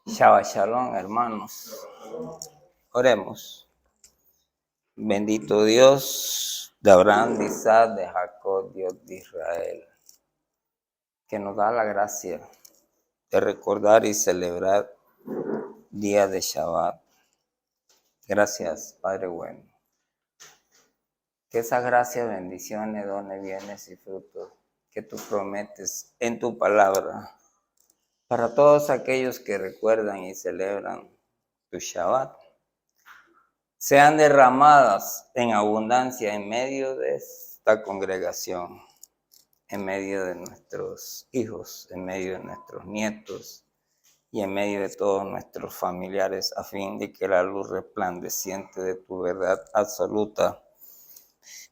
Shabbat Shalom, hermanos. Oremos. Bendito Dios de Abraham, de Isaac, de Jacob, Dios de Israel, que nos da la gracia de recordar y celebrar día de Shabbat. Gracias, Padre bueno. Que esas gracias, bendiciones, dones, bienes y frutos que tú prometes en tu palabra para todos aquellos que recuerdan y celebran tu Shabbat sean derramadas en abundancia en medio de esta congregación, en medio de nuestros hijos, en medio de nuestros nietos y en medio de todos nuestros familiares, a fin de que la luz resplandeciente de tu verdad absoluta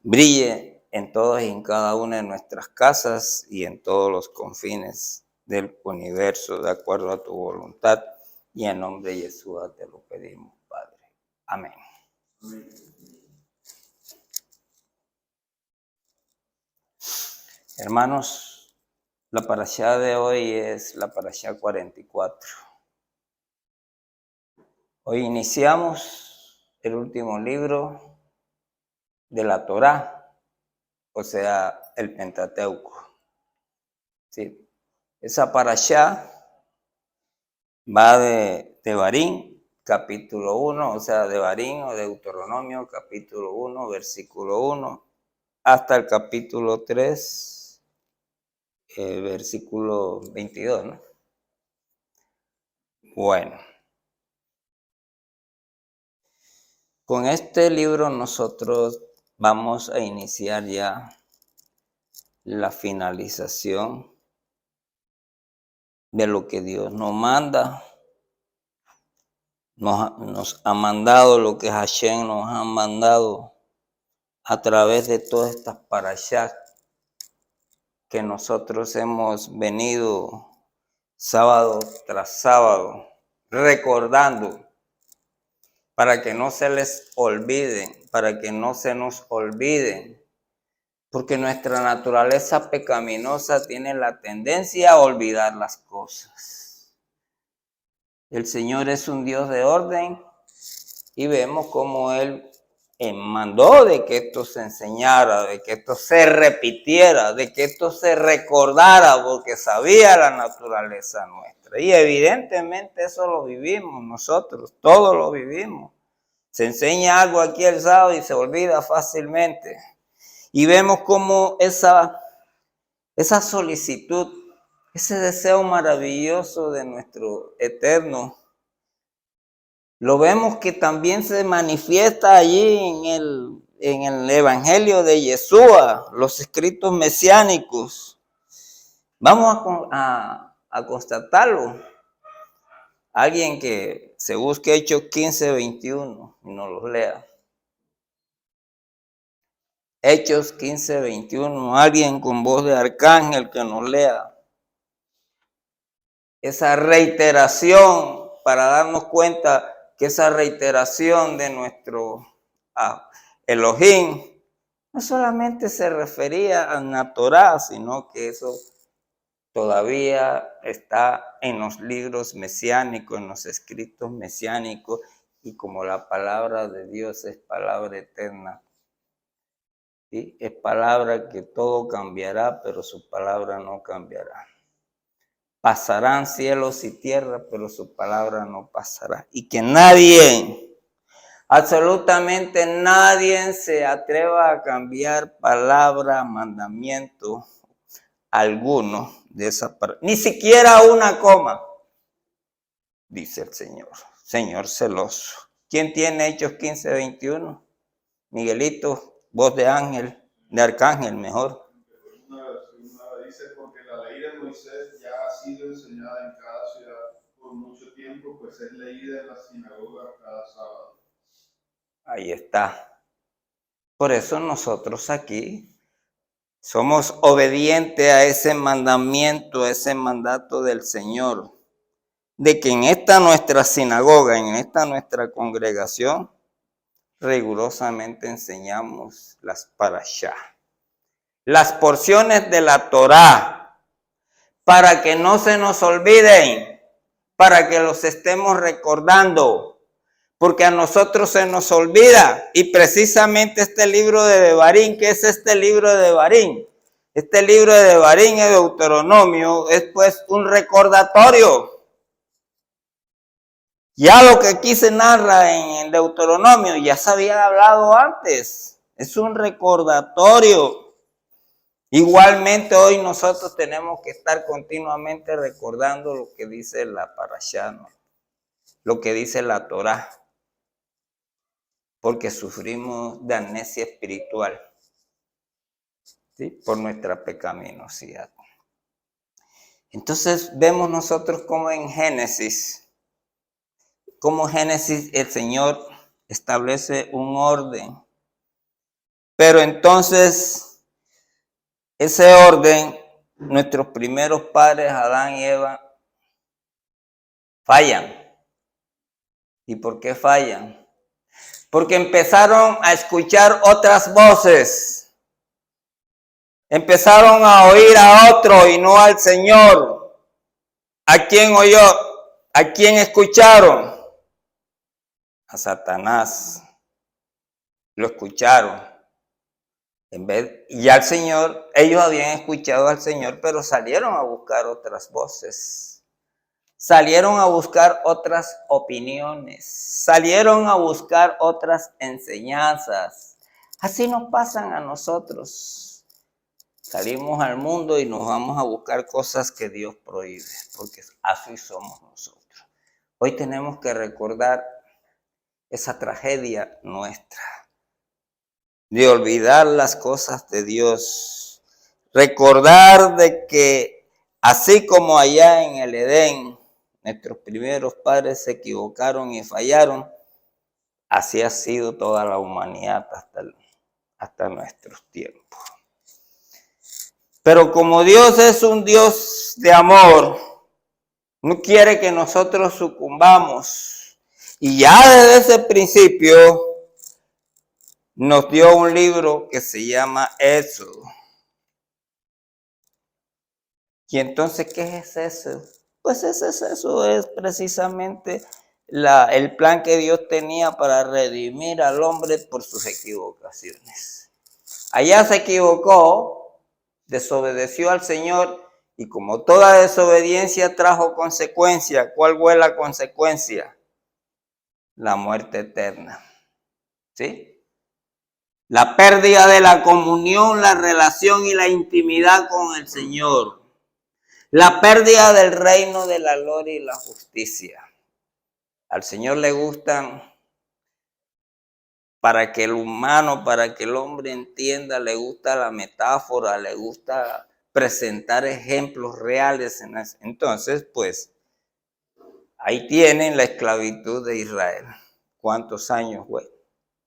brille en todas y en cada una de nuestras casas y en todos los confines del universo, de acuerdo a tu voluntad, y en nombre de Yeshua te lo pedimos, Padre. Amén. Hermanos, la parashá de hoy es la parashá 44. Hoy iniciamos el último libro de la Torá, o sea, el Pentateuco. Sí. Esa parashá va de Devarim, capítulo 1, o sea, Devarim o Deuteronomio, capítulo 1, versículo 1, hasta el capítulo 3, versículo 22, ¿no? Bueno. Con este libro nosotros vamos a iniciar ya la finalización de lo que Dios nos manda. Nos ha mandado lo que Hashem nos ha mandado a través de todas estas parashá que nosotros hemos venido sábado tras sábado recordando para que no se les olviden, para que no se nos olviden. Porque nuestra naturaleza pecaminosa tiene la tendencia a olvidar las cosas. El Señor es un Dios de orden y vemos cómo Él mandó de que esto se enseñara, de que esto se repitiera, de que esto se recordara, porque sabía la naturaleza nuestra. Y evidentemente eso lo vivimos nosotros, todos lo vivimos. Se enseña algo aquí el sábado y se olvida fácilmente. Y vemos cómo esa solicitud, ese deseo maravilloso de nuestro Eterno, lo vemos que también se manifiesta allí en el Evangelio de Yeshua, los escritos mesiánicos. Vamos a constatarlo. Alguien que se busque Hechos 15:21 y nos los lea. Hechos 15:21, alguien con voz de arcángel que nos lea esa reiteración para darnos cuenta que esa reiteración de nuestro Elohim no solamente se refería a la Torá, sino que eso todavía está en los libros mesiánicos, en los escritos mesiánicos, y como la palabra de Dios es palabra eterna, ¿sí? Es palabra que todo cambiará, pero su palabra no cambiará. Pasarán cielos y tierra, pero su palabra no pasará. Y que nadie, absolutamente nadie se atreva a cambiar palabra, mandamiento alguno de esa palabra. Ni siquiera una coma, dice el Señor. Señor celoso. ¿Quién tiene Hechos 15:21? Miguelito. Voz de ángel, de arcángel mejor. Una dice, porque la ley de Moisés ya ha sido enseñada en cada ciudad por mucho tiempo, pues es leída en la sinagoga cada sábado. Ahí está. Por eso nosotros aquí somos obedientes a ese mandamiento, a ese mandato del Señor, de que en esta nuestra sinagoga, en esta nuestra congregación, rigurosamente enseñamos las parashá, las porciones de la Torá, para que no se nos olviden, para que los estemos recordando, porque a nosotros se nos olvida. Y precisamente este libro de Devarim, ¿qué es este libro de Devarim? Este libro de Devarim, el Deuteronomio, es pues un recordatorio. Ya lo que aquí se narra en el Deuteronomio ya se había hablado antes. Es un recordatorio. Igualmente hoy nosotros tenemos que estar continuamente recordando lo que dice la Parashá, ¿no? Lo que dice la Torá, porque sufrimos de amnesia espiritual, ¿sí? Por nuestra pecaminosidad. Entonces vemos nosotros como en Génesis el Señor establece un orden. Pero entonces, ese orden, nuestros primeros padres, Adán y Eva, fallan. ¿Y por qué fallan? Porque empezaron a escuchar otras voces. Empezaron a oír a otro y no al Señor. ¿A quién oyó? ¿A quién escucharon? A Satanás. Lo escucharon. Y al Señor, ellos habían escuchado al Señor, pero salieron a buscar otras voces. Salieron a buscar otras opiniones. Salieron a buscar otras enseñanzas. Así nos pasan a nosotros. Salimos al mundo y nos vamos a buscar cosas que Dios prohíbe, porque así somos nosotros. Hoy tenemos que recordar esa tragedia nuestra, de olvidar las cosas de Dios. Recordar de que así como allá en el Edén, nuestros primeros padres se equivocaron y fallaron, así ha sido toda la humanidad hasta nuestros tiempos. Pero como Dios es un Dios de amor, no quiere que nosotros sucumbamos. Y ya desde ese principio nos dio un libro que se llama Éxodo. Y entonces, ¿qué es eso? Pues eso es precisamente el plan que Dios tenía para redimir al hombre por sus equivocaciones. Allá se equivocó, desobedeció al Señor, y como toda desobediencia trajo consecuencia, ¿cuál fue la consecuencia? La muerte eterna. ¿Sí? La pérdida de la comunión, la relación y la intimidad con el Señor. La pérdida del reino de la gloria y la justicia. Al Señor le gustan, para que el humano, para que el hombre entienda, le gusta la metáfora, le gusta presentar ejemplos reales. Entonces, pues, ahí tienen la esclavitud de Israel. ¿Cuántos años fue?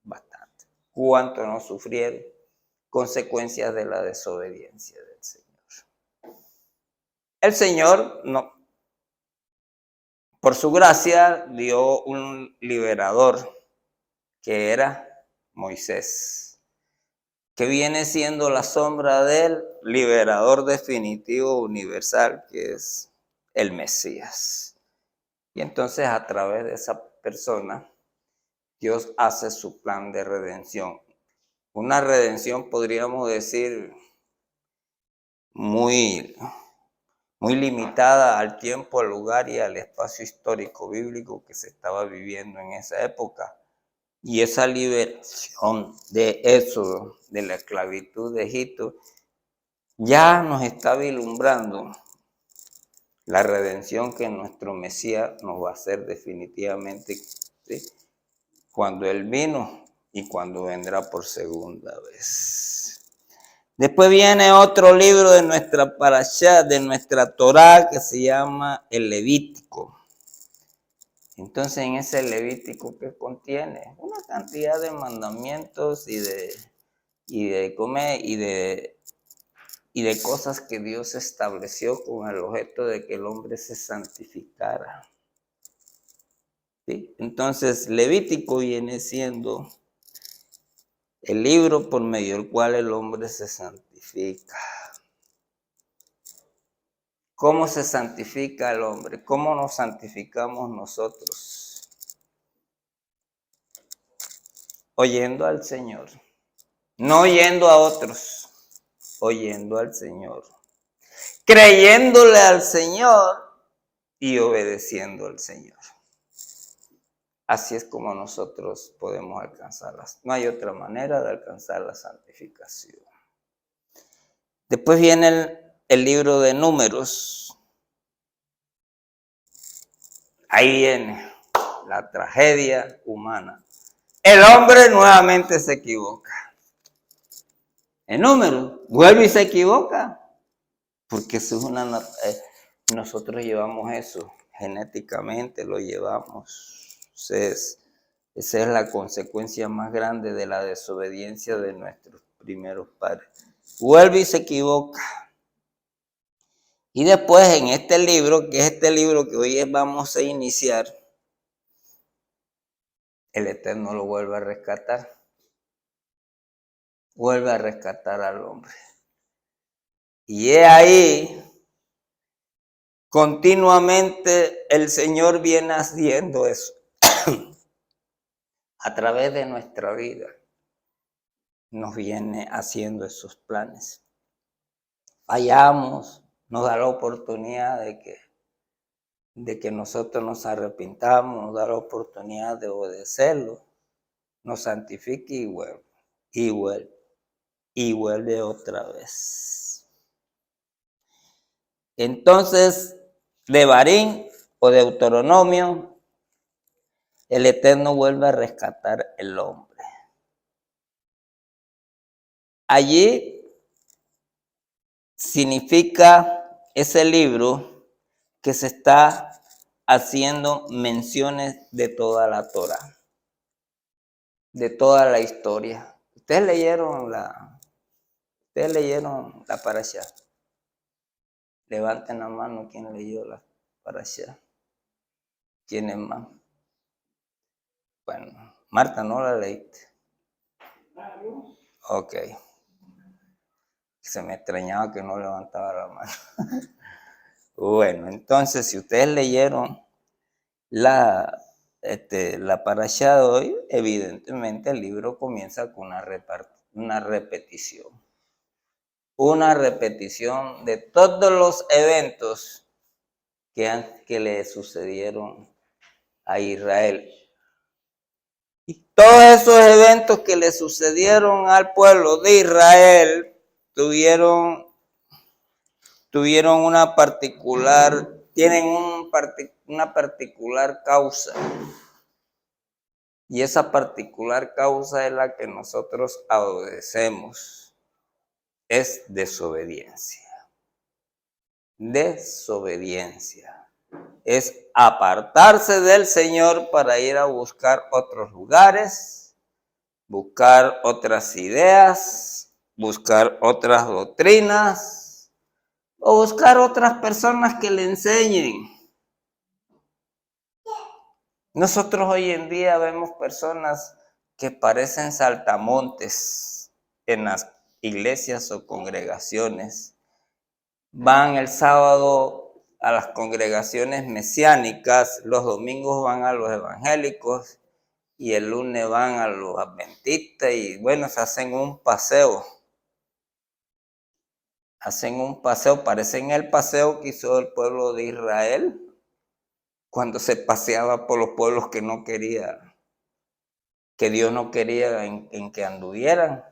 Bastante. ¿Cuánto no sufrieron? Consecuencias de la desobediencia del Señor. El Señor, no, por su gracia, dio un liberador, que era Moisés, que viene siendo la sombra del liberador definitivo universal, que es el Mesías. Y entonces, a través de esa persona, Dios hace su plan de redención. Una redención, podríamos decir, muy limitada al tiempo, al lugar y al espacio histórico bíblico que se estaba viviendo en esa época. Y esa liberación de Éxodo, de la esclavitud de Egipto, ya nos está vislumbrando la redención que nuestro Mesías nos va a hacer definitivamente, ¿sí? Cuando Él vino y cuando vendrá por segunda vez. Después viene otro libro de nuestra Parashá, de nuestra Torá, que se llama el Levítico. Entonces, en ese Levítico, ¿qué contiene? Una cantidad de mandamientos y de cosas que Dios estableció con el objeto de que el hombre se santificara. ¿Sí? Entonces, Levítico viene siendo el libro por medio del cual el hombre se santifica. ¿Cómo se santifica el hombre? ¿Cómo nos santificamos nosotros? Oyendo al Señor. No oyendo a otros, oyendo al Señor. Creyéndole al Señor y obedeciendo al Señor. Así es como nosotros podemos alcanzarlas. No hay otra manera de alcanzar la santificación. Después viene el libro de Números. Ahí viene la tragedia humana. El hombre nuevamente se equivoca. En Números, vuelve y se equivoca. Porque eso es nosotros llevamos eso, genéticamente lo llevamos. Esa es la consecuencia más grande de la desobediencia de nuestros primeros padres. Vuelve y se equivoca. Y después en este libro, que es este libro que hoy vamos a iniciar, el Eterno lo vuelve a rescatar. Vuelve a rescatar al hombre. Y es ahí, continuamente el Señor viene haciendo eso. A través de nuestra vida nos viene haciendo esos planes. Fallamos, nos da la oportunidad de que nosotros nos arrepintamos, nos da la oportunidad de obedecerlo, nos santifique y vuelve, y vuelve, y vuelve otra vez. Entonces, de Barín o Deuteronomio, el Eterno vuelve a rescatar el hombre. Allí significa ese libro que se está haciendo menciones de toda la Torah, de toda la historia. Ustedes leyeron la parashá. Levanten la mano quien leyó la parashá. ¿Quiénes más? Bueno, Marta, ¿no la leíste? Ok. Se me extrañaba que no levantaba la mano. Bueno, entonces, si ustedes leyeron la parashá de hoy, evidentemente el libro comienza con una repetición. Una repetición de todos los eventos que le sucedieron a Israel. Y todos esos eventos que le sucedieron al pueblo de Israel tuvieron una particular causa. Y esa particular causa es la que nosotros obedecemos. Es desobediencia. Desobediencia. Es apartarse del Señor para ir a buscar otros lugares, buscar otras ideas, buscar otras doctrinas o buscar otras personas que le enseñen. Nosotros hoy en día vemos personas que parecen saltamontes en las iglesias o congregaciones. Van el sábado a las congregaciones mesiánicas, los domingos van a los evangélicos y el lunes van a los adventistas y bueno, se hacen un paseo. Parecen el paseo que hizo el pueblo de Israel cuando se paseaba por los pueblos que no quería, que Dios no quería en que anduvieran.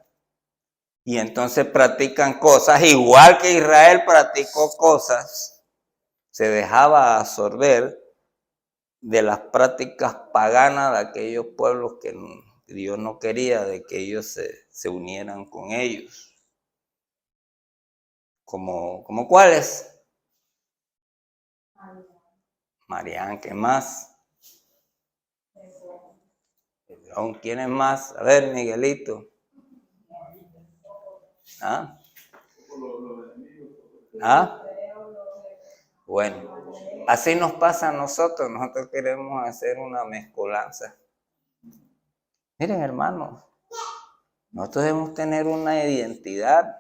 Y entonces practican cosas, igual que Israel practicó cosas, se dejaba absorber de las prácticas paganas de aquellos pueblos que Dios no quería de que ellos se unieran con ellos. ¿Como cuáles? Marián, ¿qué más? ¿Quién es más? A ver, Miguelito. ¿Ah? ¿Ah? Bueno, así nos pasa a nosotros. Nosotros queremos hacer una mezcolanza. Miren, hermanos, nosotros debemos tener una identidad.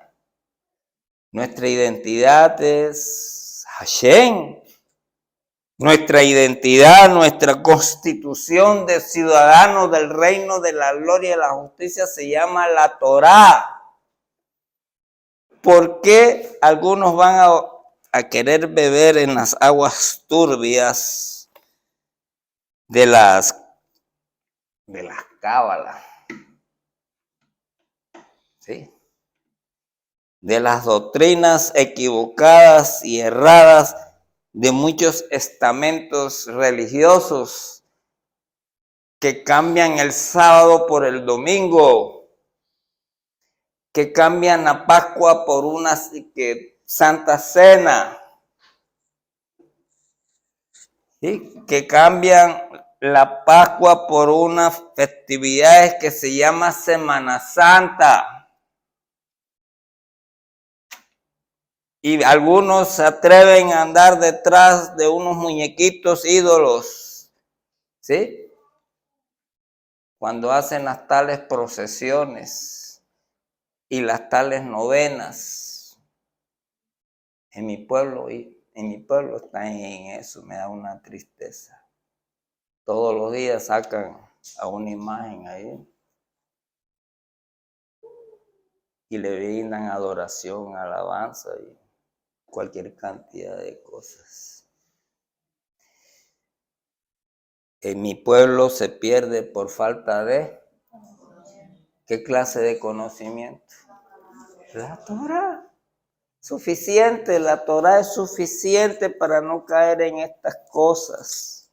Nuestra identidad es Hashem. Nuestra identidad, nuestra constitución de ciudadanos del reino de la gloria y la justicia se llama la Torá. ¿Por qué algunos van a querer beber en las aguas turbias de las cábalas? ¿Sí? De las doctrinas equivocadas y erradas de muchos estamentos religiosos que cambian el sábado por el domingo, que cambian la Pascua por una Santa Cena, ¿sí? Que cambian la Pascua por unas festividades que se llama Semana Santa. Y algunos se atreven a andar detrás de unos muñequitos ídolos, ¿sí? Cuando hacen las tales procesiones y las tales novenas. En mi pueblo están en eso, me da una tristeza. Todos los días sacan a una imagen ahí y le brindan adoración, alabanza y cualquier cantidad de cosas. En mi pueblo se pierde por falta de ¿qué clase de conocimiento? La Torá. Suficiente, la Torá es suficiente para no caer en estas cosas.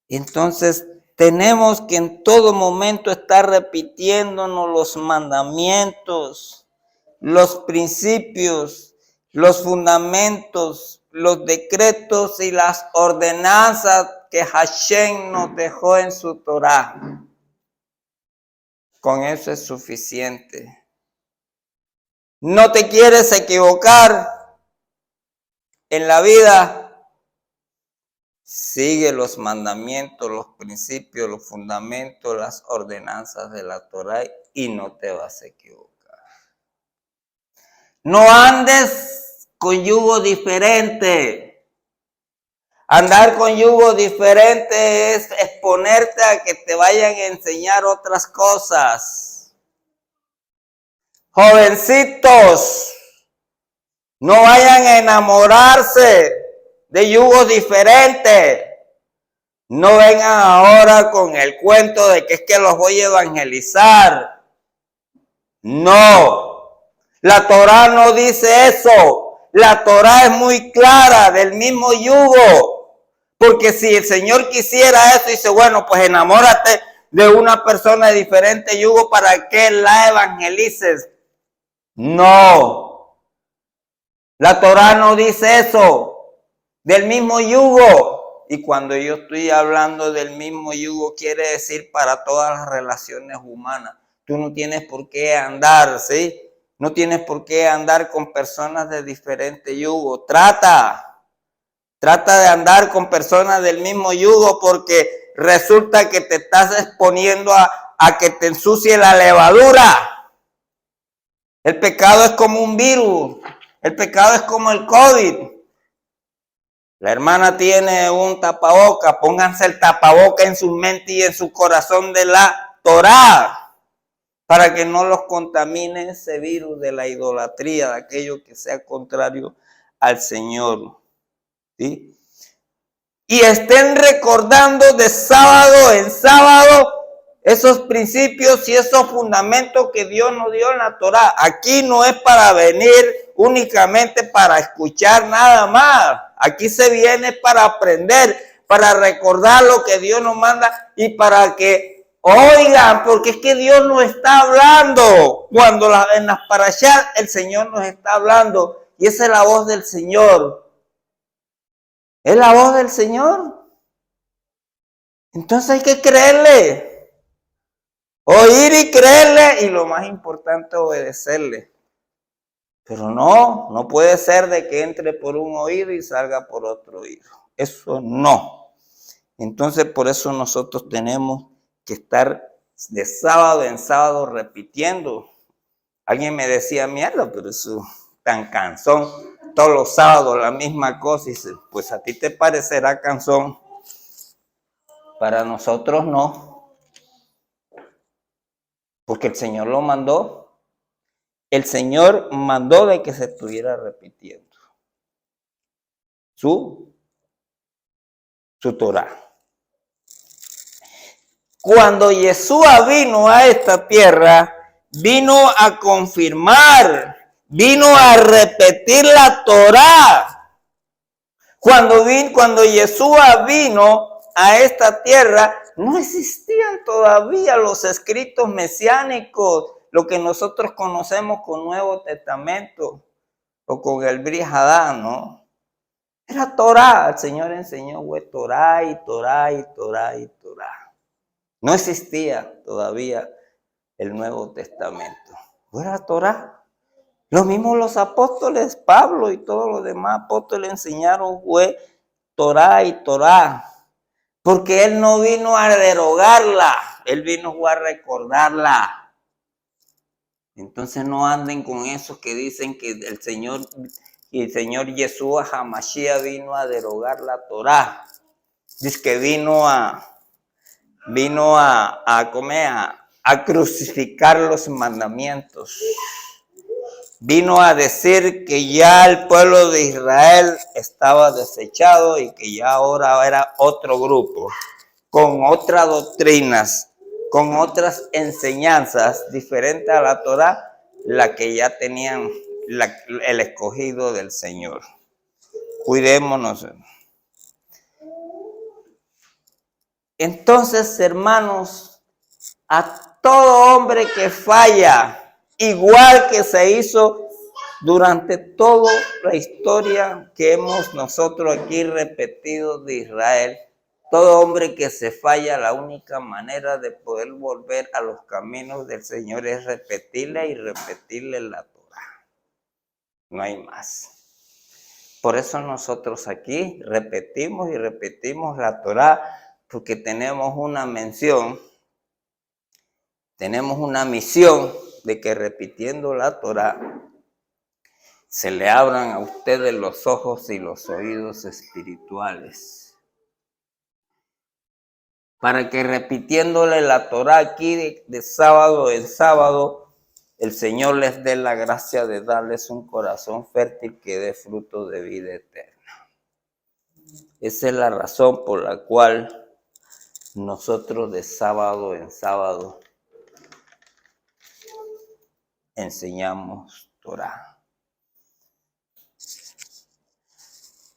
Entonces tenemos que en todo momento estar repitiéndonos los mandamientos, los principios, los fundamentos, los decretos y las ordenanzas que Hashem nos dejó en su Torá. Con eso es suficiente. No te quieres equivocar en la vida. Sigue los mandamientos, los principios, los fundamentos, las ordenanzas de la Torá y no te vas a equivocar. No andes con yugo diferente. Andar con yugo diferente es exponerte a que te vayan a enseñar otras cosas. Jovencitos, no vayan a enamorarse de yugos diferentes. No vengan ahora con el cuento de que es que los voy a evangelizar. No. La Torá no dice eso. La Torá es muy clara, del mismo yugo. Porque si el Señor quisiera eso, dice, bueno, pues enamórate de una persona de diferente yugo para que la evangelices. No. La Torá no dice eso. Del mismo yugo. Y cuando yo estoy hablando del mismo yugo, quiere decir para todas las relaciones humanas. Tú no tienes por qué andar, ¿sí? No tienes por qué andar con personas de diferente yugo. Trata de andar con personas del mismo yugo porque resulta que te estás exponiendo a que te ensucie la levadura. El pecado es como un virus. El pecado es como el COVID. La hermana tiene un tapaboca. Pónganse el tapaboca en su mente y en su corazón de la Torá, para que no los contamine ese virus de la idolatría, de aquello que sea contrario al Señor. ¿Sí? Y estén recordando de sábado en sábado esos principios y esos fundamentos que Dios nos dio en la Torá. Aquí no es para venir únicamente para escuchar nada más. Aquí se viene para aprender, para recordar lo que Dios nos manda y para que oigan, porque es que Dios nos está hablando. Cuando en las parashá el Señor nos está hablando y esa es la voz del Señor. Es la voz del Señor. Entonces hay que creerle. Oír y creerle y lo más importante, obedecerle. Pero no puede ser de que entre por un oído y salga por otro oído. Eso no. Entonces por eso nosotros tenemos que estar de sábado en sábado repitiendo. Alguien me decía, mierda, pero eso tan cansón. todos los sábados la misma cosa, y dice, pues a ti te parecerá cansón, para nosotros no, porque el Señor lo mandó. El Señor mandó de que se estuviera repitiendo su Torah. Cuando Yeshua vino a esta tierra, vino a confirmar, vino a repetir la Torah. Cuando Yeshua vino a esta tierra, no existían todavía los escritos mesiánicos, lo que nosotros conocemos con Nuevo Testamento o con el Brit Hadá, ¿no? Era Torah. El Señor enseñó Torah y Torah y Torah y Torah. No existía todavía el Nuevo Testamento. Era Torah. Lo mismo los apóstoles, Pablo y todos los demás apóstoles enseñaron Torah y Torah. Porque Él no vino a derogarla, Él vino a recordarla. Entonces no anden con esos que dicen que el Señor Yeshua HaMashiach vino a derogar la Torah. Dice que vino a crucificar los mandamientos. Vino a decir que ya el pueblo de Israel estaba desechado y que ya ahora era otro grupo, con otras doctrinas, con otras enseñanzas diferentes a la Torah, la que ya tenían el escogido del Señor. Cuidémonos. Entonces, hermanos, a todo hombre que falla, igual que se hizo durante toda la historia que hemos nosotros aquí repetido de Israel, todo hombre que se falla, la única manera de poder volver a los caminos del Señor es repetirle y repetirle la Torah. No hay más. Por eso nosotros aquí repetimos y repetimos la Torah, porque tenemos una misión de que repitiendo la Torah se le abran a ustedes los ojos y los oídos espirituales. Para que repitiéndole la Torah aquí de sábado en sábado, el Señor les dé la gracia de darles un corazón fértil que dé fruto de vida eterna. Esa es la razón por la cual nosotros de sábado en sábado enseñamos Torah.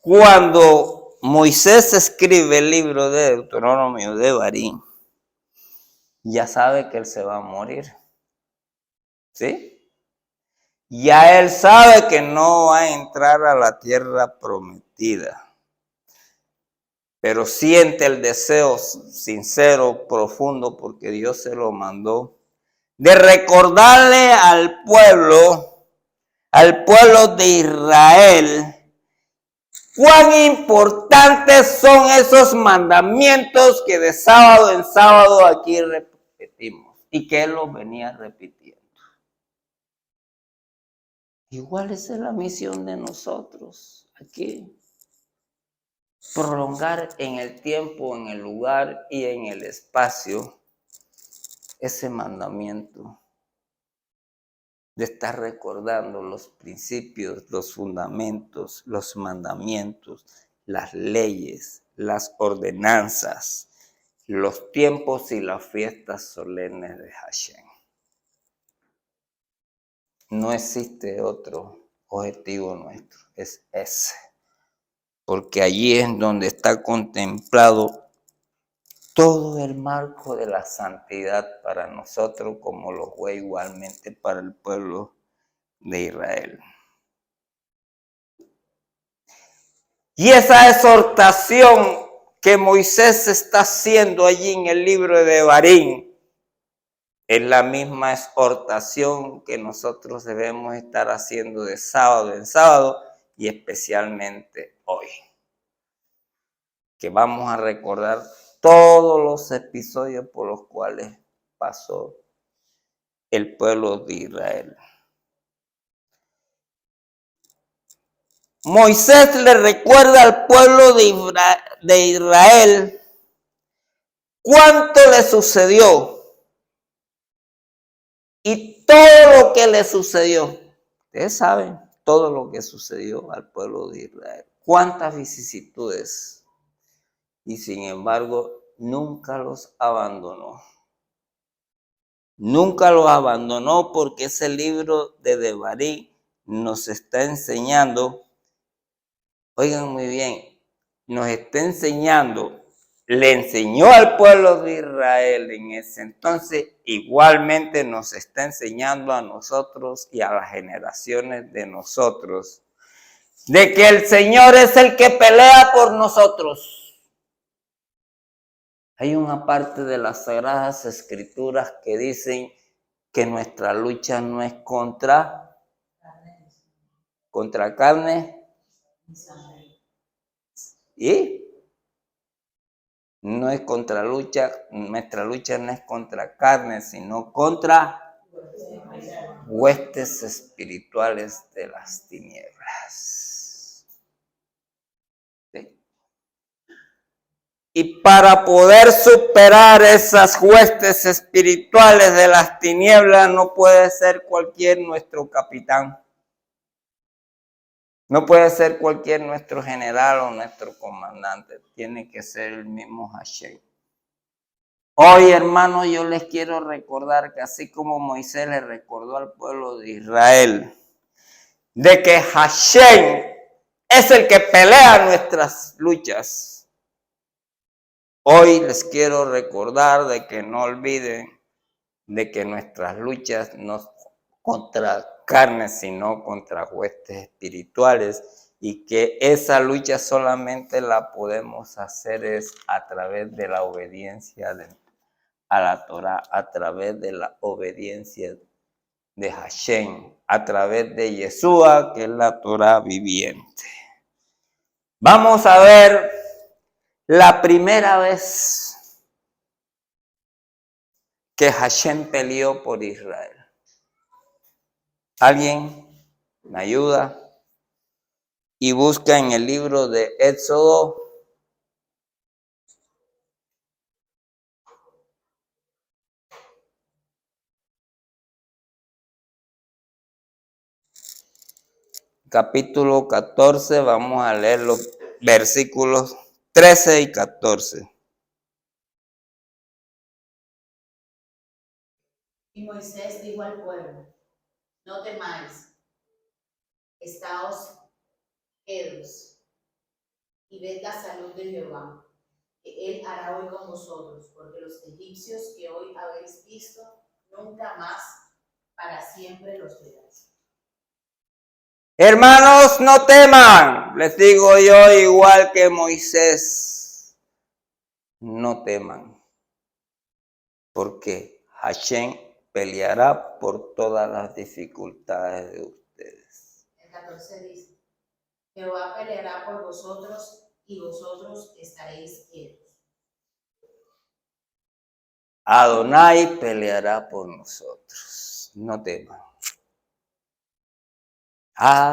Cuando Moisés escribe el libro de Deuteronomio de Barín, ya sabe que él se va a morir. ¿Sí? Ya él sabe que no va a entrar a la tierra prometida. Pero siente el deseo sincero, profundo, porque Dios se lo mandó, de recordarle al pueblo de Israel, cuán importantes son esos mandamientos que de sábado en sábado aquí repetimos y que él los venía repitiendo. Igual esa es la misión de nosotros aquí. Prolongar en el tiempo, en el lugar y en el espacio ese mandamiento de estar recordando los principios, los fundamentos, los mandamientos, las leyes, las ordenanzas, los tiempos y las fiestas solemnes de Hashem. No existe otro objetivo nuestro, es ese. Porque allí es donde está contemplado todo el marco de la santidad para nosotros, como lo fue igualmente para el pueblo de Israel. Y esa exhortación que Moisés está haciendo allí en el libro de Barín es la misma exhortación que nosotros debemos estar haciendo de sábado en sábado y especialmente hoy, que vamos a recordar todos los episodios por los cuales pasó el pueblo de Israel. Moisés le recuerda al pueblo de Israel cuánto le sucedió y todo lo que le sucedió. Ustedes saben todo lo que sucedió al pueblo de Israel. Cuántas vicisitudes. Y sin embargo, nunca los abandonó. Nunca los abandonó porque ese libro de Devarim nos está enseñando, oigan muy bien, nos está enseñando, le enseñó al pueblo de Israel en ese entonces, igualmente nos está enseñando a nosotros y a las generaciones de nosotros, de que el Señor es el que pelea por nosotros. Hay una parte de las Sagradas Escrituras que dicen que nuestra lucha no es contra carne y no es contra lucha, nuestra lucha no es contra carne, sino contra huestes espirituales de las tinieblas. ¿Sí? Y para poder superar esas huestes espirituales de las tinieblas no puede ser cualquier nuestro capitán. No puede ser cualquier nuestro general o nuestro comandante. Tiene que ser el mismo Hashem. Hoy, hermanos, yo les quiero recordar que así como Moisés le recordó al pueblo de Israel de que Hashem es el que pelea nuestras luchas, hoy les quiero recordar de que no olviden de que nuestras luchas no son contra carne, sino contra huestes espirituales, y que esa lucha solamente la podemos hacer es a través de la obediencia a la Torah, a través de la obediencia de Hashem, a través de Yeshua, que es la Torah viviente. Vamos a ver la primera vez que Hashem peleó por Israel. ¿Alguien me ayuda? Y busca en el libro de Éxodo, capítulo 14, vamos a leer los versículos 13 y 14. Y Moisés dijo al pueblo: no temáis, estáos quedos y ved la salud de Jehová, que él hará hoy con vosotros, porque los egipcios que hoy habéis visto, nunca más para siempre los veréis. Hermanos, no teman, les digo yo igual que Moisés, no teman, porque Hashem peleará por todas las dificultades de ustedes. El 14 dice: Jehová peleará por vosotros y vosotros estaréis quietos. Adonai peleará por nosotros, no teman.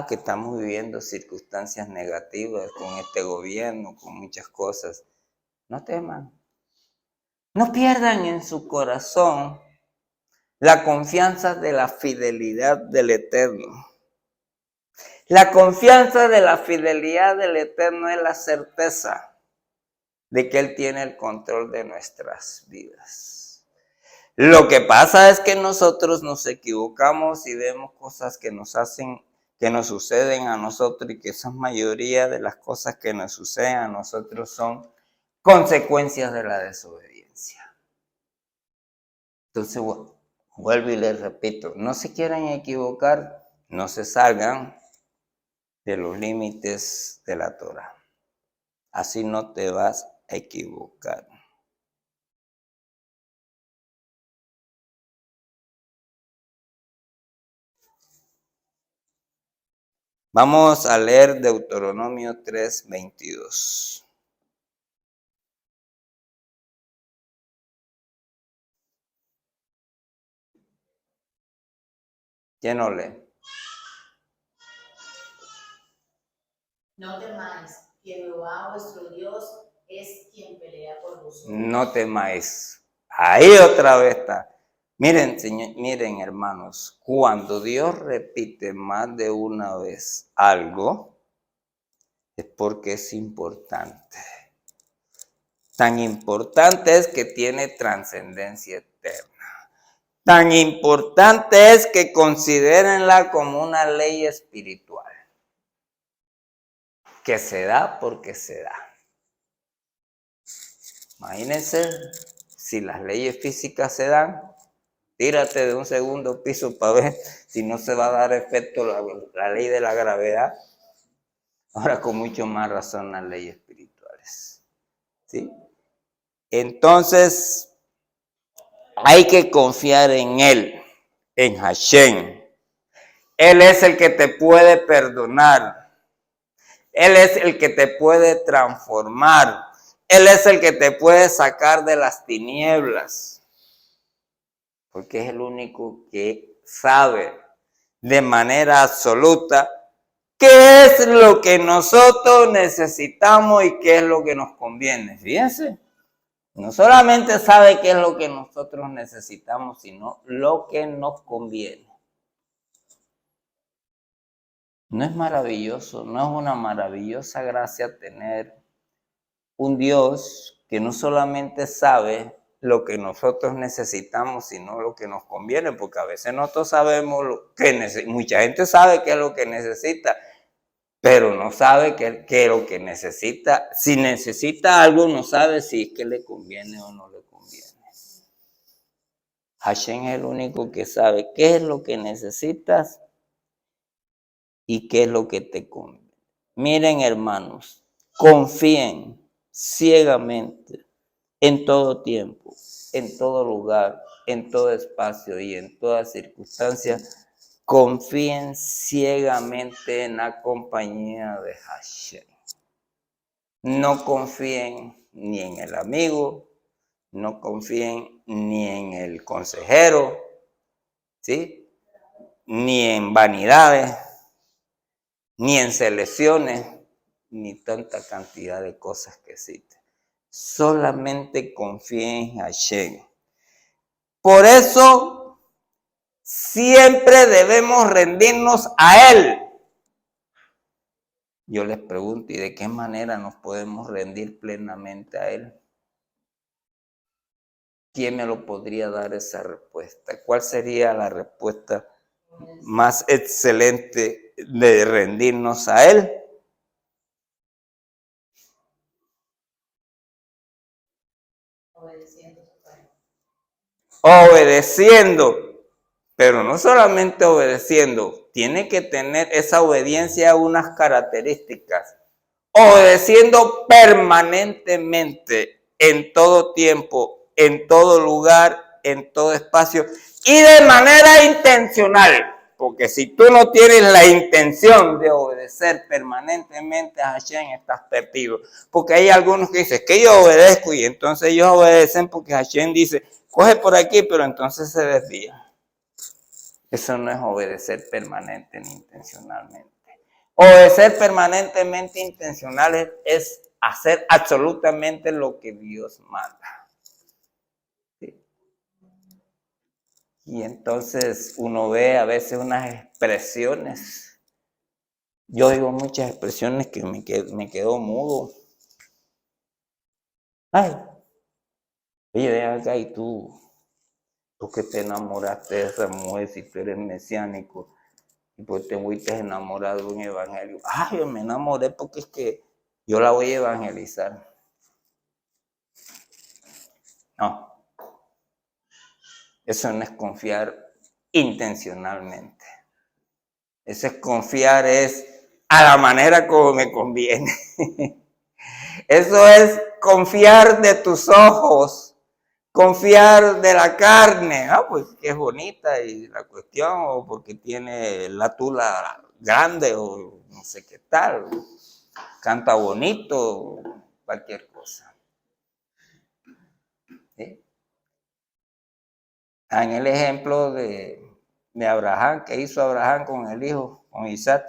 Que estamos viviendo circunstancias negativas con este gobierno, con muchas cosas. No teman. No pierdan en su corazón la confianza de la fidelidad del Eterno. La confianza de la fidelidad del Eterno es la certeza de que Él tiene el control de nuestras vidas. Lo que pasa es que nosotros nos equivocamos y vemos cosas que nos suceden a nosotros, y que esa mayoría de las cosas que nos suceden a nosotros son consecuencias de la desobediencia. Entonces, vuelvo y les repito, no se quieran equivocar, no se salgan de los límites de la Torah. Así no te vas a equivocar. Vamos a leer Deuteronomio 3:22. ¿Quién no lee? No temáis, que Jehová vuestro Dios es quien pelea por vosotros. No temáis. Ahí otra vez está. Miren, miren, hermanos, cuando Dios repite más de una vez algo, es porque es importante. Tan importante es que tiene trascendencia eterna. Tan importante es que considérenla como una ley espiritual, que se da porque se da. Imagínense si las leyes físicas se dan, tírate de un segundo piso para ver si no se va a dar efecto la ley de la gravedad. Ahora con mucho más razón las leyes espirituales. ¿Sí? Entonces, hay que confiar en Él, en Hashem. Él es el que te puede perdonar. Él es el que te puede transformar. Él es el que te puede sacar de las tinieblas. Porque es el único que sabe de manera absoluta qué es lo que nosotros necesitamos y qué es lo que nos conviene. Fíjense, no solamente sabe qué es lo que nosotros necesitamos, sino lo que nos conviene. ¿No es maravilloso? ¿No es una maravillosa gracia tener un Dios que no solamente sabe lo que nosotros necesitamos, sino lo que nos conviene? Porque a veces nosotros sabemos lo que necesitamos. Mucha gente sabe qué es lo que necesita, pero no sabe qué es lo que necesita. Si necesita algo, no sabe si es que le conviene o no le conviene. Hashem es el único que sabe qué es lo que necesitas y qué es lo que te conviene. Miren, hermanos, confíen ciegamente en todo tiempo, en todo lugar, en todo espacio y en toda circunstancia. Confíen ciegamente en la compañía de Hashem. No confíen ni en el amigo, no confíen ni en el consejero, ¿sí? Ni en vanidades, ni en selecciones, ni tanta cantidad de cosas que existen. Solamente confíen en Hashem. Por eso, siempre debemos rendirnos a Él. Yo les pregunto, ¿y de qué manera nos podemos rendir plenamente a Él? ¿Quién me lo podría dar esa respuesta? ¿Cuál sería la respuesta más excelente de rendirnos a Él? Obedeciendo, pero no solamente obedeciendo, tiene que tener esa obediencia unas características. Obedeciendo permanentemente, en todo tiempo, en todo lugar, en todo espacio y de manera intencional. Porque si tú no tienes la intención de obedecer permanentemente a Hashem, estás perdido. Porque hay algunos que dicen que yo obedezco y entonces ellos obedecen porque Hashem dice, coge por aquí, pero entonces se desvía. Eso no es obedecer permanente ni intencionalmente. Obedecer permanentemente intencional es hacer absolutamente lo que Dios manda. ¿Sí? Y entonces uno ve a veces unas expresiones. Yo digo muchas expresiones que me quedo mudo. Ay, oye, ven acá y tú que te enamoraste de esa mujer si tú eres mesiánico. Y pues te fuiste enamorado de un evangelio. Yo me enamoré porque es que yo la voy a evangelizar. No. Eso no es confiar intencionalmente. Eso es confiar a la manera como me conviene. Eso es confiar de tus ojos, confiar de la carne. Pues que es bonita y la cuestión, o porque tiene la tula grande, o no sé qué tal, canta bonito, cualquier cosa. ¿Sí? En el ejemplo de Abraham, que hizo Abraham con el hijo, con Isaac.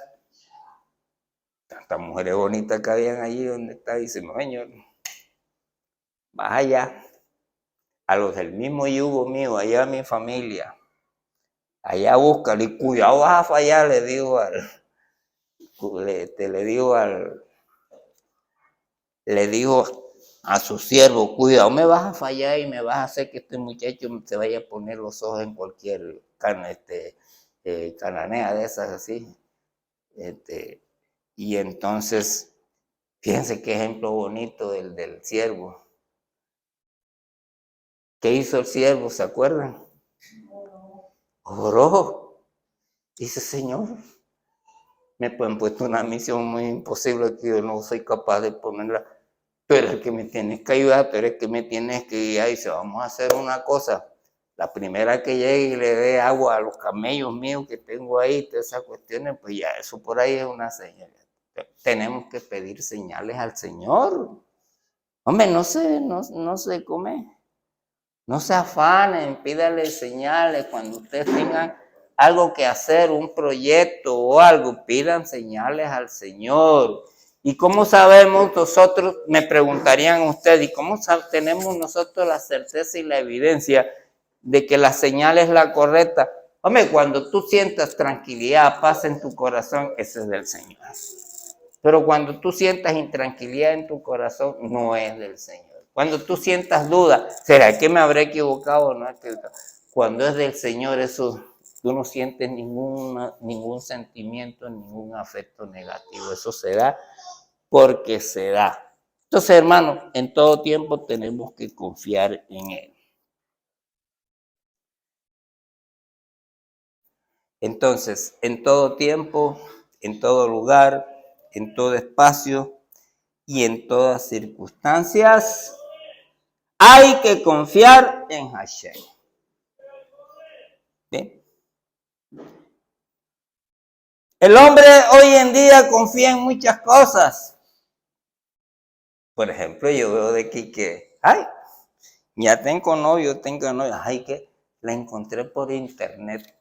tantas mujeres bonitas que habían allí donde está, dice, no, señor, vas allá, a los del mismo yugo mío, allá a mi familia, allá búscalo, y cuidado vas a fallar, le digo a su siervo, cuidado, me vas a fallar y me vas a hacer que este muchacho se vaya a poner los ojos en cualquier cananea de esas así. Y entonces, fíjense qué ejemplo bonito el del siervo. ¿Qué hizo el siervo? ¿Se acuerdan? Oró. Dice, Señor, me han puesto una misión muy imposible que yo no soy capaz de ponerla. Tú eres el que me tienes que ayudar, tú eres el que me tienes que guiar. Y dice, vamos a hacer una cosa. La primera que llegue y le dé agua a los camellos míos que tengo ahí, todas esas cuestiones, pues ya eso por ahí es una señal. Tenemos que pedir señales al Señor. Hombre, no se come. No se afanen, pídale señales. Cuando ustedes tengan algo que hacer, un proyecto o algo, pidan señales al Señor. ¿Y cómo sabemos nosotros? Me preguntarían ustedes, ¿y cómo tenemos nosotros la certeza y la evidencia de que la señal es la correcta? Hombre, cuando tú sientas tranquilidad, paz en tu corazón, ese es del Señor. Pero cuando tú sientas intranquilidad en tu corazón, no es del Señor. Cuando tú sientas duda, ¿será que me habré equivocado o no? Cuando es del Señor, eso tú no sientes ningún sentimiento, ningún afecto negativo. Eso se da porque se da. Entonces, hermanos, en todo tiempo tenemos que confiar en Él. Entonces, en todo tiempo, en todo lugar, en todo espacio y en todas circunstancias, hay que confiar en Hashem. ¿Bien? El hombre hoy en día confía en muchas cosas. Por ejemplo, yo veo de aquí que, ya tengo novio, que la encontré por internet.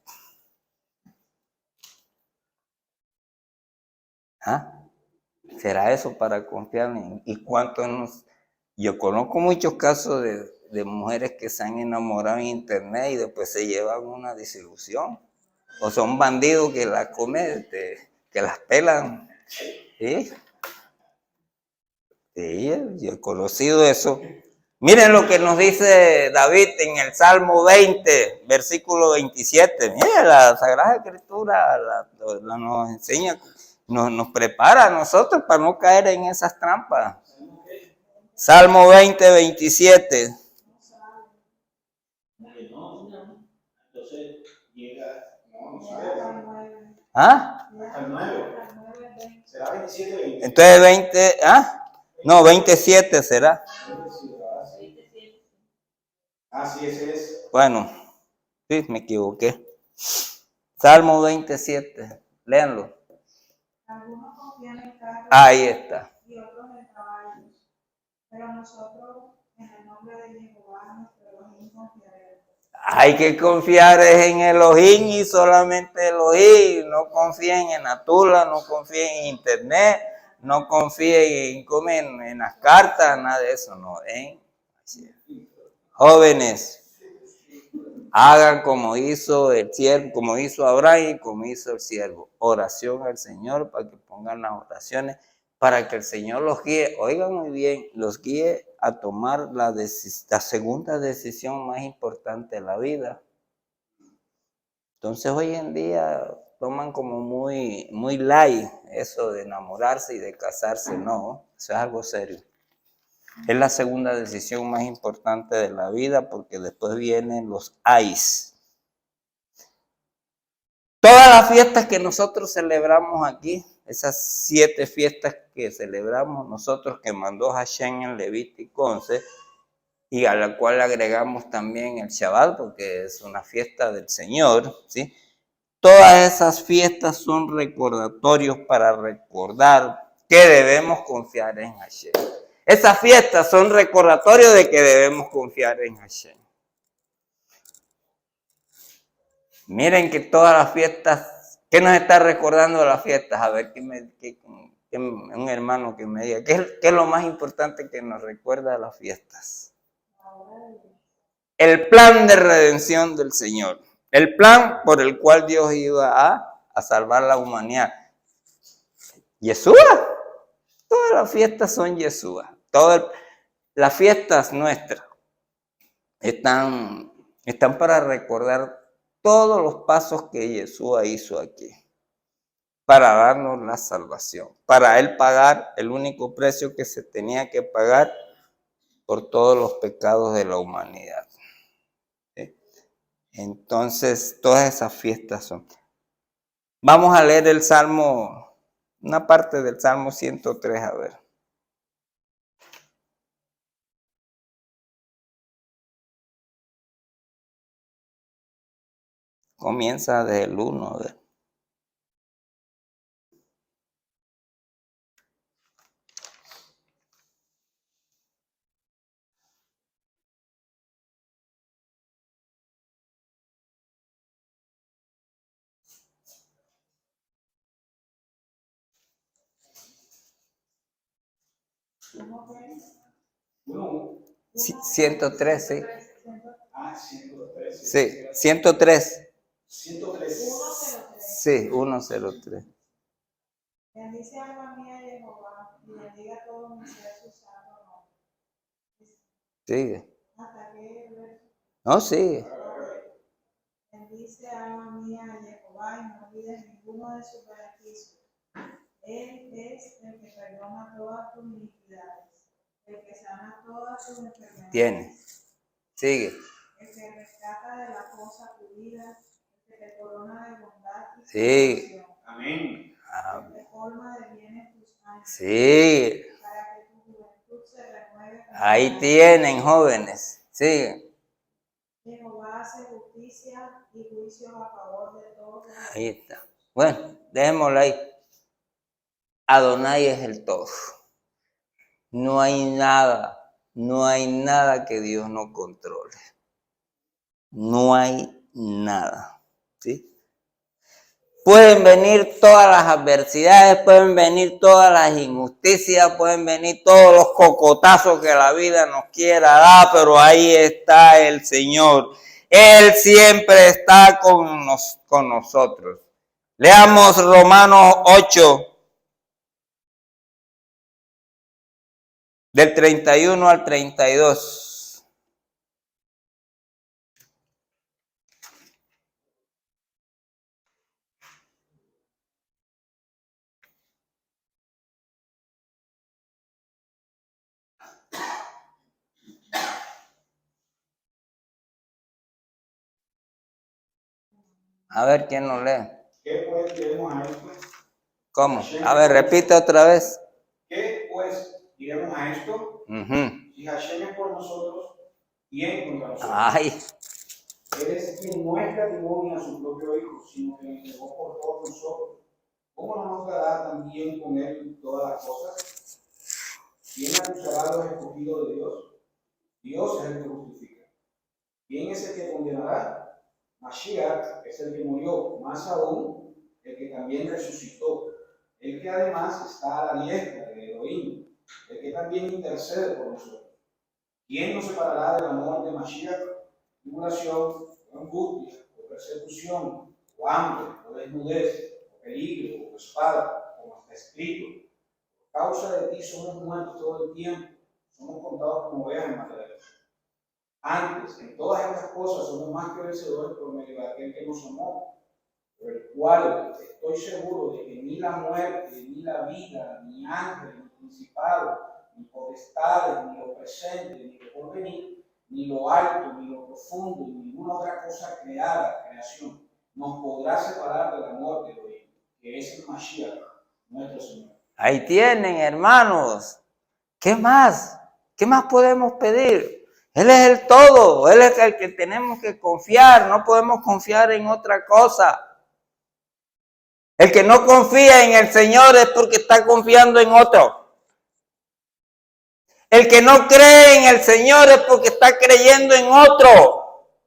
¿Será eso para confiar en? ¿Y cuánto nos? Yo conozco muchos casos de mujeres que se han enamorado en internet y después se llevan una desilusión. O son bandidos que las comen, que las pelan. ¿Sí? Sí, yo he conocido eso. Miren lo que nos dice David en el Salmo 20, versículo 27. Miren, la Sagrada Escritura nos enseña, nos prepara a nosotros para no caer en esas trampas. Salmo 20, 27. Entonces llega, Hasta el 9. ¿Será 27 20? Entonces 20, no, 27 será. Sí, ese es. Bueno, sí, me equivoqué. Salmo 27, léanlo. Algunos confían en carros. Ahí está. Y otros en caballos. Pero nosotros, en el nombre de Jehová, nuestro Elohim, confiaremos. Hay que confiar en Elohim y solamente Elohim. No confíen en Atula, no confíen en internet, no confíen en las cartas, nada de eso, no. Jóvenes, hagan como hizo el siervo, como hizo Abraham y como hizo el siervo. Oración al Señor para que pongan las oraciones, para que el Señor los guíe. Oigan muy bien, los guíe a tomar la segunda decisión más importante de la vida. Entonces hoy en día toman como muy light eso de enamorarse y de casarse. No, eso es algo serio. Es la segunda decisión más importante de la vida porque después vienen los AIS. Todas las fiestas que nosotros celebramos aquí, esas 7 fiestas que celebramos nosotros que mandó Hashem en Levítico 11 y a la cual agregamos también el Shabbat porque es una fiesta del Señor, ¿sí? Todas esas fiestas son recordatorios para recordar que debemos confiar en Hashem. Esas fiestas son recordatorios de que debemos confiar en Hashem. Miren que todas las fiestas, ¿qué nos está recordando las fiestas? A ver, un hermano que me diga, ¿qué es lo más importante que nos recuerda a las fiestas? El plan de redención del Señor. El plan por el cual Dios iba a salvar la humanidad. Yeshua. Todas las fiestas son Yeshua. Todas las fiestas nuestras están para recordar todos los pasos que Yeshua hizo aquí. Para darnos la salvación. Para Él pagar el único precio que se tenía que pagar por todos los pecados de la humanidad. ¿Sí? Entonces, todas esas fiestas son. Vamos a leer el Salmo, una parte del Salmo 103, a ver. Comienza desde el 1, a ver. Uno. 103, sí. 103. Sí, 103. 103. Sí, 103. Bendice alma mía Jehová, y bendiga todo mi ser su santo nombre. Sigue. ¿Hasta qué verso? No, sigue. Bendice alma mía Jehová, y no olvides ninguno de sus beneficios. Él es el que perdona todas tus iniquidades, el que sana todas tus enfermedades. Tiene. Sigue. El que rescata de la cosa tu vida, el que te corona de bondad y Sí. salvación. Amén. El que colma de bienes tus años. Sí. Para que tu juventud se renueve. Ahí tienen, jóvenes. Sigue. Jehová hace justicia y juicios a favor de todos. Ahí está. Bueno, dejémoslo ahí. Adonai es el todo. No hay nada que Dios no controle. No hay nada. ¿Sí? Pueden venir todas las adversidades, pueden venir todas las injusticias, pueden venir todos los cocotazos que la vida nos quiera dar, pero ahí está el Señor. Él siempre está con nosotros. Leamos Romanos 8, del 31 al 32. A ver, ¿quién lo lee? ¿Qué pues diremos a esto? ¿Cómo? A ver, repite otra vez. ¿Qué pues diremos a esto? Si Hashem es por nosotros, ¿quién contra nosotros? Ay, Él es quien no escatimó a su propio Hijo, sino que lo entregó por todos nosotros. ¿Cómo no nos dará también con Él todas las cosas? ¿Quién acusará a los escogidos de Dios? Dios es el que justifica. ¿Quién es el que condenará? Mashiach es el que murió, más aún el que también resucitó, el que además está a la diestra de Elohim, el que también intercede por nosotros. ¿Quién nos separará del amor de Mashiach? Tribulación, o angustia, o persecución, o hambre, o desnudez, o peligro, o espada, como está escrito. Por causa de ti somos muertos todo el tiempo, somos contados como ovejas en mataderos. Antes, en todas estas cosas somos más que vencedores por medio de aquel que nos amó, por el cual estoy seguro de que ni la muerte, ni la vida, ni ángeles, ni principados, ni potestades, ni lo presente, ni lo porvenir, ni lo alto, ni lo profundo, ni ninguna otra cosa creada, creación, nos podrá separar del amor de Dios, que es el Mashiach, nuestro Señor. ahí tienen, hermanos. ¿Qué más? ¿Qué más podemos pedir? Él es el todo, Él es el que tenemos que confiar, no podemos confiar en otra cosa. El que no confía en el Señor es porque está confiando en otro. El que no cree en el Señor es porque está creyendo en otro.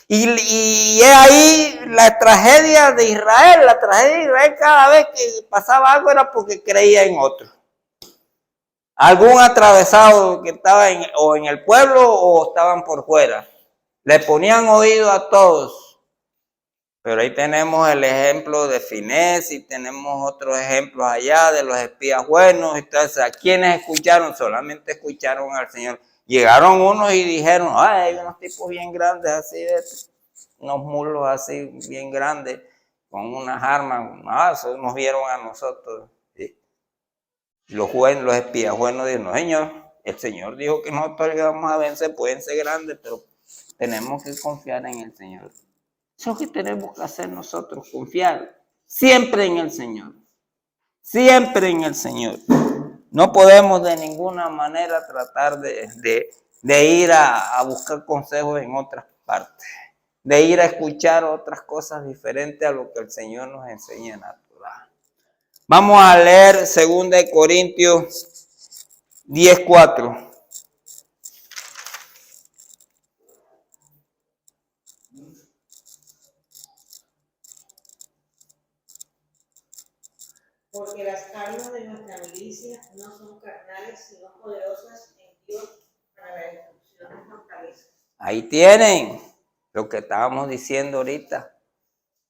Y es ahí la tragedia de Israel. La tragedia de Israel cada vez que pasaba algo era porque creía en otro. Algún atravesado que estaba o en el pueblo o estaban por fuera. Le ponían oído a todos. Pero ahí tenemos el ejemplo de Finés y tenemos otros ejemplos allá de los espías buenos. Entonces, ¿a quienes escucharon? Solamente escucharon al Señor. Llegaron unos y dijeron, ay, hay unos tipos bien grandes así, unos mulos así bien grandes, con unas armas. Eso nos vieron a nosotros. ¿Sí? Los espías buenos dijeron, no, Señor, el Señor dijo que nosotros le vamos a vencer, pueden ser grandes, pero tenemos que confiar en el Señor. Eso es lo que tenemos que hacer nosotros, confiar siempre en el Señor. Siempre en el Señor. No podemos de ninguna manera tratar de ir a buscar consejos en otras partes. De ir a escuchar otras cosas diferentes a lo que el Señor nos enseña en la Torá. Vamos a leer 2 Corintios 10:4. Porque las armas de nuestra milicia no son carnales, sino poderosas en Dios para la destrucción de fortalezas. Ahí tienen lo que estábamos diciendo ahorita.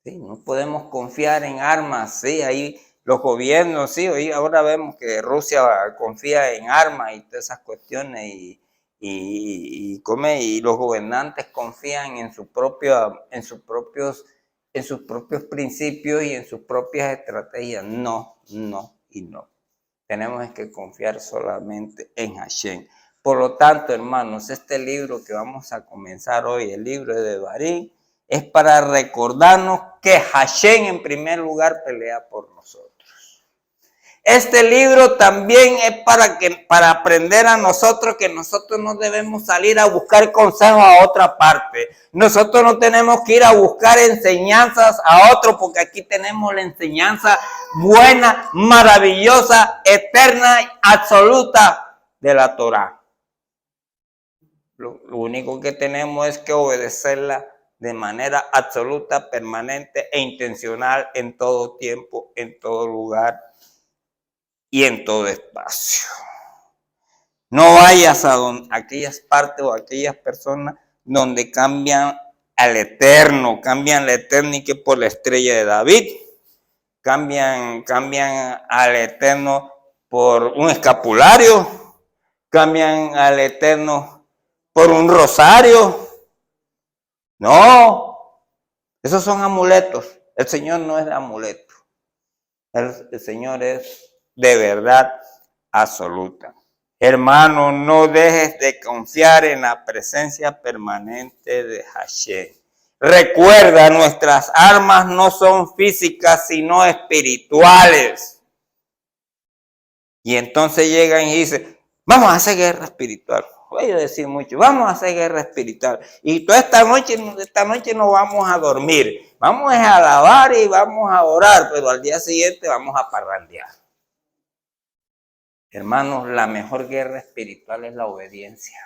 Sí, no podemos confiar en armas, sí, ahí los gobiernos, sí, hoy ahora vemos que Rusia confía en armas y todas esas cuestiones y los gobernantes confían en sus propios principios y en sus propias estrategias. No. Tenemos que confiar solamente en Hashem. Por lo tanto, hermanos, este libro que vamos a comenzar hoy, el libro de Devarim, es para recordarnos que Hashem en primer lugar pelea por nosotros. Este libro también es para aprender a nosotros que nosotros no debemos salir a buscar consejos a otra parte. Nosotros no tenemos que ir a buscar enseñanzas a otro, porque aquí tenemos la enseñanza buena, maravillosa, eterna y absoluta de la Torá. Lo único que tenemos es que obedecerla de manera absoluta, permanente e intencional en todo tiempo, en todo lugar y en todo espacio. No vayas a aquellas partes o aquellas personas donde cambian al eterno y que por la estrella de David, cambian al eterno por un escapulario, cambian al eterno por un rosario. No, esos son amuletos. El Señor no es de amuleto. El Señor es de verdad absoluta. Hermano, no dejes de confiar en la presencia permanente de Hashem. Recuerda, nuestras armas no son físicas, sino espirituales. Y entonces llegan y dicen, vamos a hacer guerra espiritual. Voy a decir mucho, vamos a hacer guerra espiritual. Y toda esta noche no vamos a dormir. Vamos a alabar y vamos a orar, pero al día siguiente vamos a parrandear. Hermanos, la mejor guerra espiritual es la obediencia.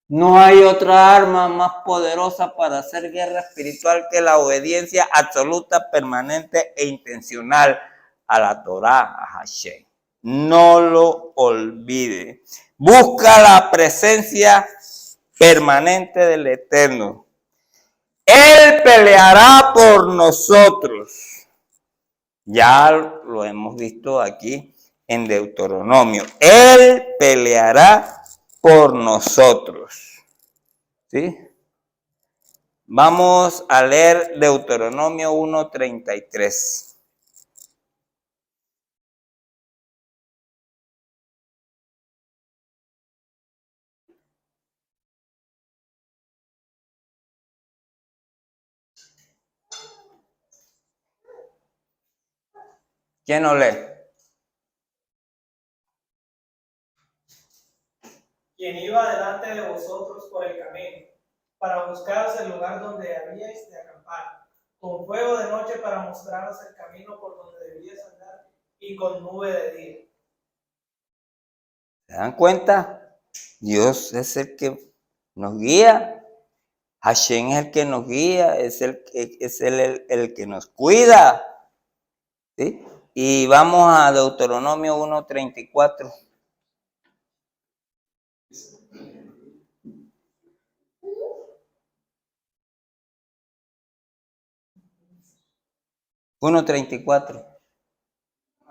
No hay otra arma más poderosa para hacer guerra espiritual que la obediencia absoluta, permanente e intencional a la Torá, a Hashem. No lo olvide. Busca la presencia permanente del Eterno. Él peleará por nosotros. Ya lo hemos visto aquí en Deuteronomio. Él peleará por nosotros. ¿Sí? Vamos a leer Deuteronomio 1:33. ¿Quién lo lee? Quien iba delante de vosotros por el camino, para buscaros el lugar donde habíais de acampar, con fuego de noche para mostraros el camino por donde debíais andar, y con nube de día. ¿Se dan cuenta? Dios es el que nos guía Hashem es el que nos guía, es el que nos cuida. ¿Sí? Y vamos a Deuteronomio 1:34.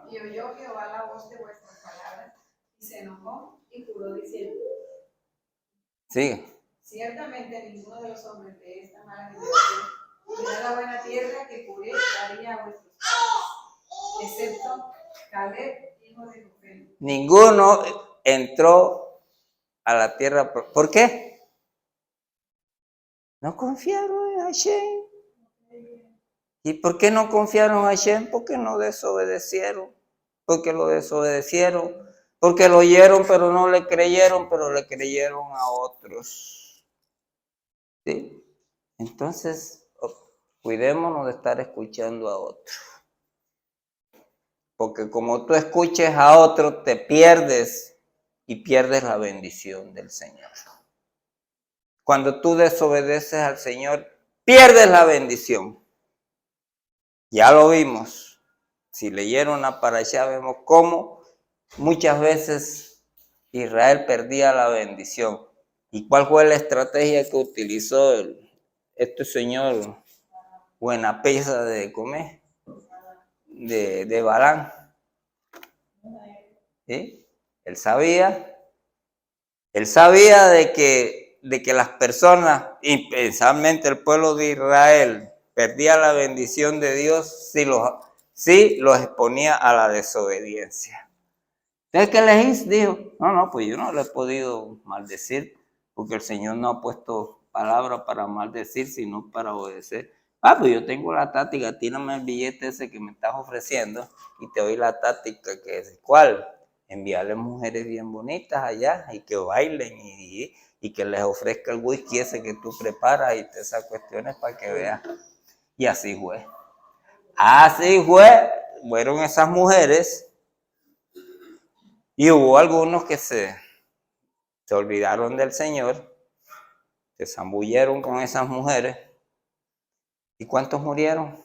Y oyó Jehová la voz de vuestras palabras, y se enojó y juró diciendo: Sigue. Ciertamente ninguno de los hombres de esta mala generación verá la buena tierra que juré daría a vuestros padres, excepto Caleb, hijo de Jefté. Ninguno entró a la tierra. ¿Por qué? No confiaron en Hashem. ¿Y por qué no confiaron en Hashem? Porque no desobedecieron. Porque lo desobedecieron. Porque lo oyeron, pero no le creyeron, pero le creyeron a otros. ¿Sí? Entonces, cuidémonos de estar escuchando a otros. Porque como tú escuches a otro, te pierdes y pierdes la bendición del Señor. Cuando tú desobedeces al Señor, pierdes la bendición. Ya lo vimos. Si leyeron la parashá, vemos cómo muchas veces Israel perdía la bendición. ¿Y cuál fue la estrategia que utilizó este señor buena pesa de comer? De Balán. ¿Sí? Él sabía de que las personas, y especialmente el pueblo de Israel, perdía la bendición de Dios si los exponía a la desobediencia. Entonces, ¿qué les hizo? Dijo, no, pues yo no le he podido maldecir, porque el Señor no ha puesto palabra para maldecir, sino para obedecer. Pues yo tengo la táctica, tírame el billete ese que me estás ofreciendo y te doy la táctica que es, ¿cuál? Enviarle mujeres bien bonitas allá y que bailen y que les ofrezca el whisky ese que tú preparas y todas esas cuestiones para que vean. Y así fue. Fueron esas mujeres y hubo algunos que se olvidaron del Señor, se zambulleron con esas mujeres. ¿Y cuántos murieron?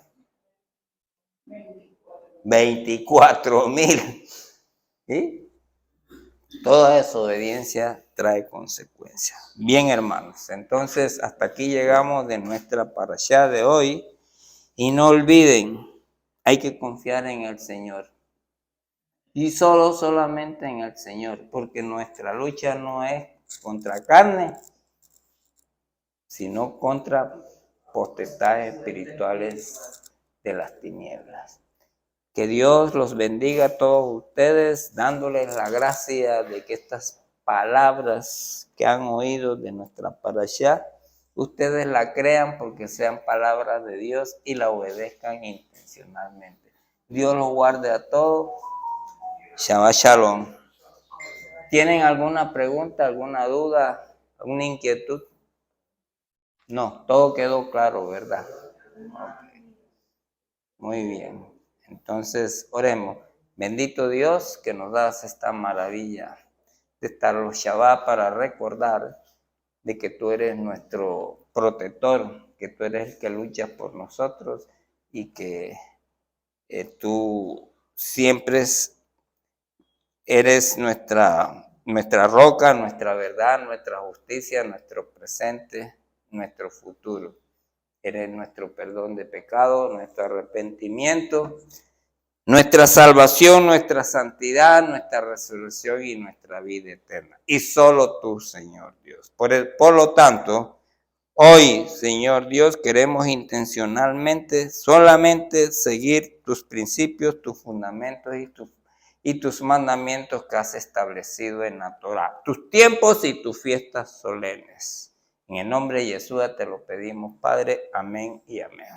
24,000. ¿Sí? Toda desobediencia trae consecuencias. Bien, hermanos, entonces hasta aquí llegamos de nuestra parashá de hoy. Y no olviden, hay que confiar en el Señor. Y solamente en el Señor, porque nuestra lucha no es contra carne, sino contra potestades espirituales de las tinieblas. Que Dios los bendiga a todos ustedes, dándoles la gracia de que estas palabras que han oído de nuestra parashá, ustedes la crean porque sean palabras de Dios y la obedezcan intencionalmente. Dios los guarde a todos. Shabbat Shalom. ¿Tienen alguna pregunta, alguna duda, alguna inquietud? No, todo quedó claro, ¿verdad? Okay. Muy bien. Entonces, oremos. Bendito Dios que nos das esta maravilla de estar los Shabbat para recordar de que tú eres nuestro protector, que tú eres el que luchas por nosotros y que tú siempre eres nuestra roca, nuestra verdad, nuestra justicia, nuestro presente, nuestro futuro. Eres nuestro perdón de pecado, nuestro arrepentimiento, nuestra salvación, nuestra santidad, nuestra resurrección y nuestra vida eterna. Y solo tú, Señor Dios. Por lo tanto, hoy, Señor Dios, queremos intencionalmente solamente seguir tus principios, tus fundamentos y tus mandamientos que has establecido en la Torah, tus tiempos y tus fiestas solemnes. En el nombre de Yeshua te lo pedimos, Padre. Amén y amén.